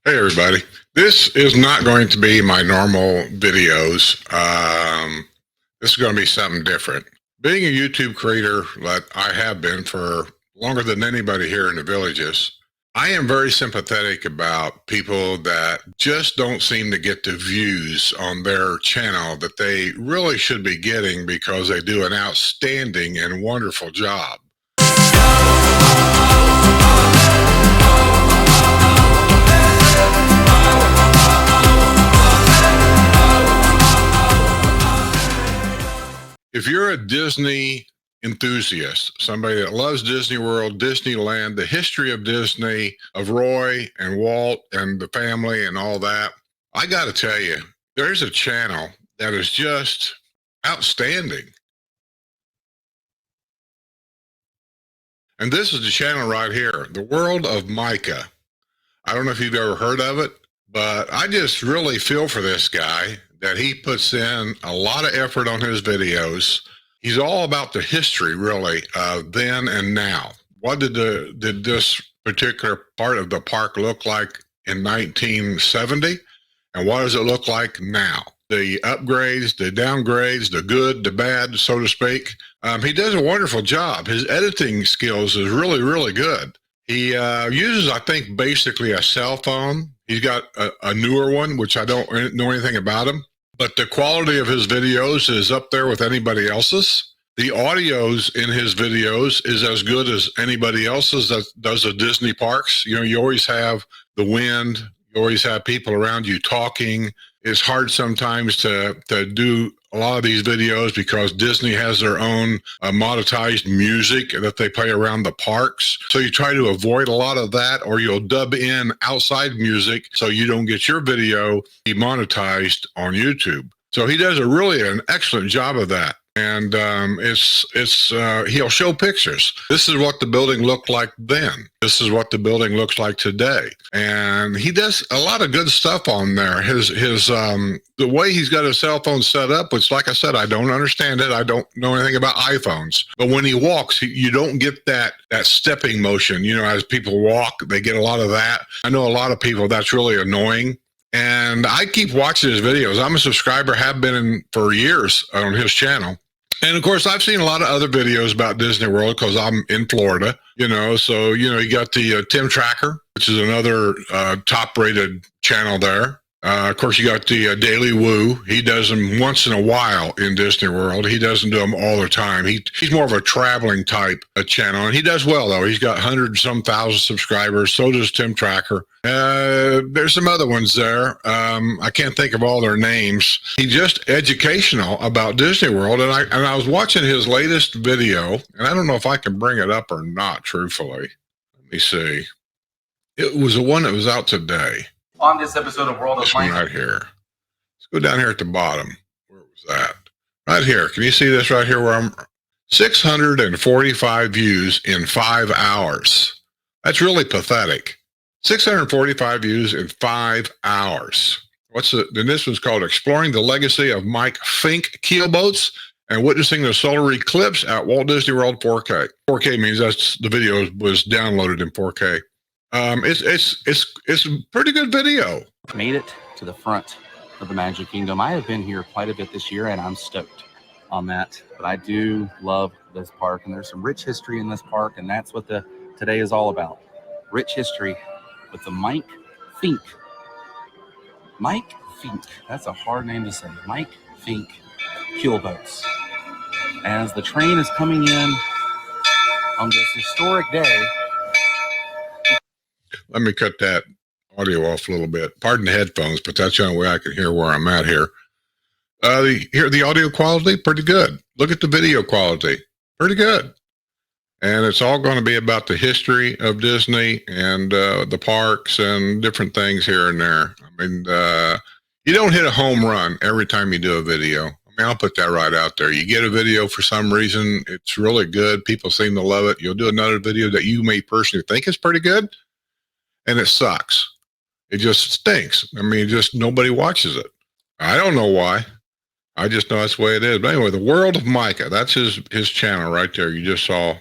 Hey everybody, this is not going to be my normal videos. This is going to be something different. Being a YouTube creator that I have been for longer than anybody here in the villages, I am very sympathetic about people that just don't seem to get the views on their channel that they really should be getting because they do an outstanding and wonderful job. If you're a Disney enthusiast, somebody that loves Disney World, Disneyland, the history of Disney, of Roy and Walt and the family and all that, I got to tell you, there's a channel that is just outstanding. And this is the channel right here, The World of MICAH. I don't know if you've ever heard of it, but I just really feel for this guy that he puts in a lot of effort on his videos. He's all about the history, really, of then and now. What did this particular part of the park look like in 1970? And what does it look like now? The upgrades, the downgrades, the good, the bad, so to speak. He does a wonderful job. His editing skills is really, really good. He uses, I think, basically a cell phone. He's got a newer one, which I don't know anything about him. But the quality of his videos is up there with anybody else's. The audios in his videos is as good as anybody else's that does the Disney parks. You know, you always have the wind. You always have people around you talking. It's hard sometimes to do a lot of these videos because Disney has their own monetized music that they play around the parks. So you try to avoid a lot of that, or you'll dub in outside music so you don't get your video demonetized on YouTube. So he does an excellent job of that. And he'll show pictures. This is what the building looked like then. This is what the building looks like today. And he does a lot of good stuff on there. The way he's got his cell phone set up, which, like I said, I don't understand it. I don't know anything about iPhones. But when he walks, you don't get that stepping motion. You know, as people walk, they get a lot of that. I know a lot of people that's really annoying. And I keep watching his videos. I'm a subscriber, have been for years on his channel. And of course, I've seen a lot of other videos about Disney World because I'm in Florida, you know. So, you know, you got the Tim Tracker, which is another top rated channel there. Of course, you got the Daily Woo. He does them once in a while in Disney World. He doesn't do them all the time. He's more of a traveling type of channel. And he does well, though. He's got 100-some thousand subscribers. So does Tim Tracker. There's some other ones there. I can't think of all their names. He's just educational about Disney World. And I was watching his latest video. And I don't know if I can bring it up or not, truthfully. Let me see. It was the one that was out today. On this episode of World of MICAH. Right here. Let's go down here at the bottom. Where was that? Right here. Can you see this right here where I'm 645 views in 5 hours. That's really pathetic. 645 views in 5 hours. Then this one's called Exploring the Legacy of Mike Fink Keelboats and Witnessing the Solar Eclipse at Walt Disney World 4K. 4K means the video was downloaded in 4K. It's a pretty good video. Made it to the front of the Magic Kingdom. I have been here quite a bit this year, and I'm stoked on that. But I do love this park, and there's some rich history in this park, and that's what today is all about. Rich history with the Mike Fink. Mike Fink. That's a hard name to say. Mike Fink Keelboats. As the train is coming in on this historic day. Let me cut that audio off a little bit. Pardon the headphones, but that's the only way I can hear where I'm at here. The audio quality, pretty good. Look at the video quality, pretty good. And it's all going to be about the history of Disney and the parks and different things here and there. I mean, you don't hit a home run every time you do a video. I mean, I'll put that right out there. You get a video for some reason, it's really good. People seem to love it. You'll do another video that you may personally think is pretty good, and it sucks. It just stinks. I mean, nobody watches it. I don't know why. I just know that's the way it is. But anyway, The World of MICAH, that's his channel right there. You just saw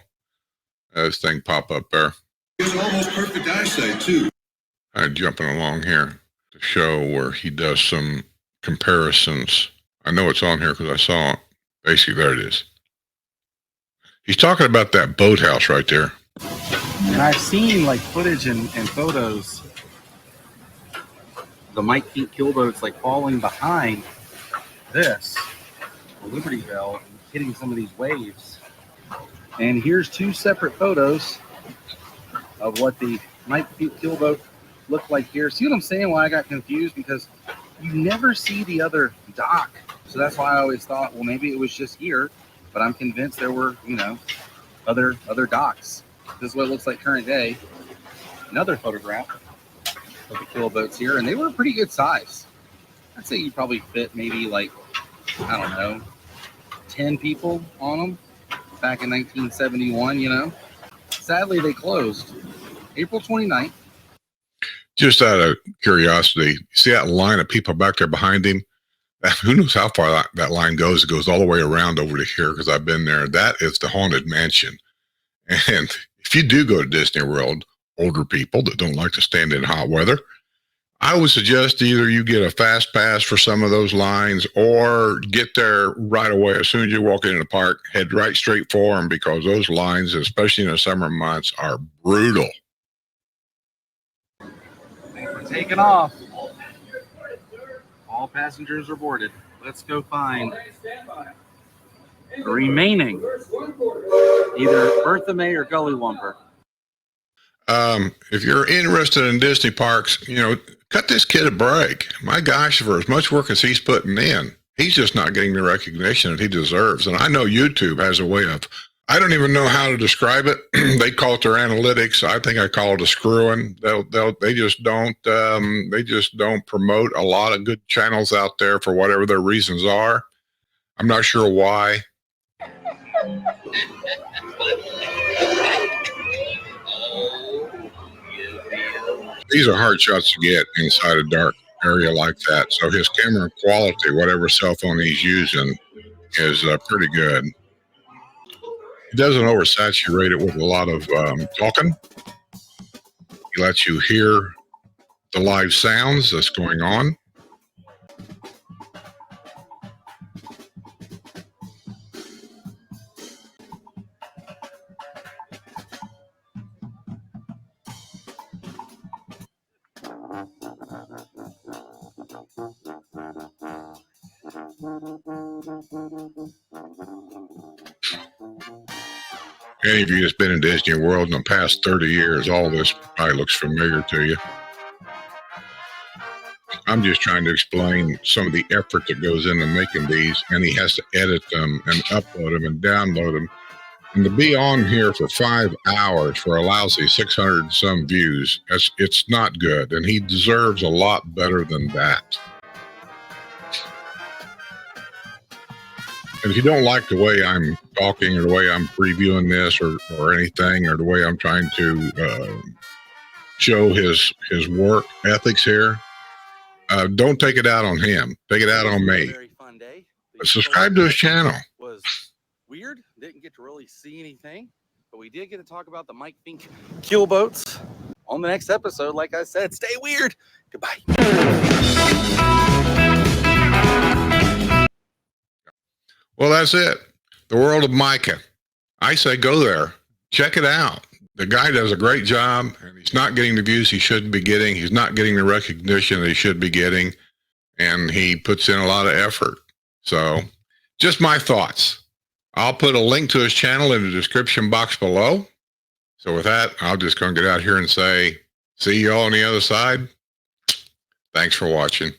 this thing pop up there. It's almost perfect eyesight, too. jumping along here to show where he does some comparisons. I know it's on here because I saw it. Basically, there it is. He's talking about that boathouse right there. And I've seen like footage and photos, the Mike Pink keelboats like falling behind this, the Liberty Bell, and hitting some of these waves. And here's two separate photos of what the Mike Pink keelboat looked like here. See what I'm saying? Why I got confused? Because you never see the other dock. So that's why I always thought, well, maybe it was just here. But I'm convinced there were, you know, other docks. This is what it looks like current day. Another photograph of the keelboats here, and they were a pretty good size. I'd say you probably fit maybe like, I don't know, 10 people on them back in 1971, you know. Sadly, they closed April 29th. Just out of curiosity, you see that line of people back there behind him? Who knows how far that line goes? It goes all the way around over to here because I've been there. That is the Haunted Mansion. And if you do go to Disney World, older people that don't like to stand in hot weather, I would suggest either you get a fast pass for some of those lines or get there right away. As soon as you walk into the park, head right straight for them because those lines, especially in the summer months, are brutal. We're taking off. All passengers are boarded. Let's go find the remaining either Bertha May or Gully Wumper. If you're interested in Disney parks, you know, cut this kid a break. My gosh, for as much work as he's putting in, he's just not getting the recognition that he deserves. And I know YouTube has a way of, I don't even know how to describe it. They call it their analytics. I think I call it a screwing. They just don't promote a lot of good channels out there for whatever their reasons are. I'm not sure why. These are hard shots to get inside a dark area like that. So his camera quality, whatever cell phone he's using, is pretty good. He doesn't oversaturate it with a lot of talking. He lets you hear the live sounds that's going on. Any of you that's been in Disney World in the past 30 years, all of this probably looks familiar to you. I'm just trying to explain some of the effort that goes into making these, and he has to edit them and upload them and download them. And to be on here for 5 hours for a lousy 600 and some views, it's not good. And he deserves a lot better than that. And if you don't like the way I'm talking or the way I'm previewing this or anything, or the way I'm trying to show his work ethics here, don't take it out on him. Take it out on me. Very fun day. Subscribe to his channel. Was weird. Didn't get to really see anything, but we did get to talk about the Mike Pink keelboats on the next episode. Like I said, stay weird. Goodbye. Well, that's it. The world of MICAH. I say go there. Check it out. The guy does a great job, and he's not getting the views he should be getting. He's not getting the recognition that he should be getting, and he puts in a lot of effort. So just my thoughts. I'll put a link to his channel in the description box below. So with that, I'll just go and get out here and say, see you all on the other side. Thanks for watching.